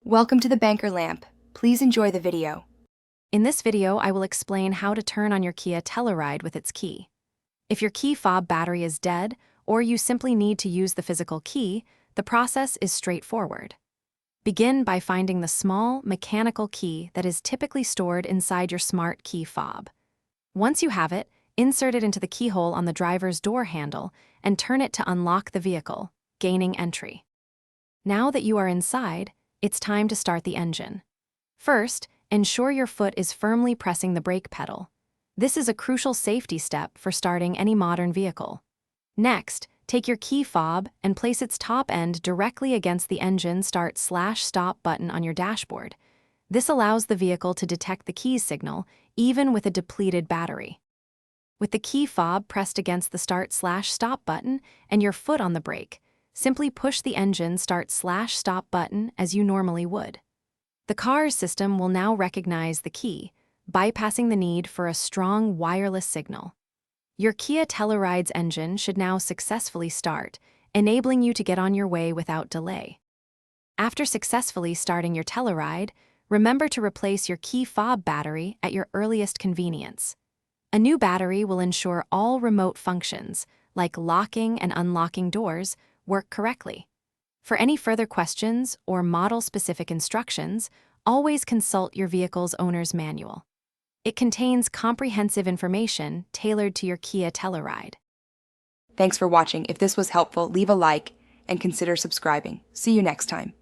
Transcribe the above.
Welcome to the Banker Lamp. Please enjoy the video. In this video, I will explain how to turn on your Kia Telluride with its key. If your key fob battery is dead, or you simply need to use the physical key, the process is straightforward. Begin by finding the small, mechanical key that is typically stored inside your smart key fob. Once you have it, insert it into the keyhole on the driver's door handle and turn it to unlock the vehicle, gaining entry. Now that you are inside, it's time to start the engine. First, ensure your foot is firmly pressing the brake pedal. This is a crucial safety step for starting any modern vehicle. Next, take your key fob and place its top end directly against the engine start/stop button on your dashboard. This allows the vehicle to detect the keys signal, even with a depleted battery. With the key fob pressed against the start/stop button and your foot on the brake, simply push the engine start/stop button as you normally would. The car's system will now recognize the key, bypassing the need for a strong wireless signal. Your Kia Telluride's engine should now successfully start, enabling you to get on your way without delay. After successfully starting your Telluride, remember to replace your key fob battery at your earliest convenience. A new battery will ensure all remote functions, like locking and unlocking doors, work correctly. For any further questions or model-specific instructions, always consult your vehicle's owner's manual. It contains comprehensive information tailored to your Kia Telluride. Thanks for watching. If this was helpful, leave a like and consider subscribing. See you next time.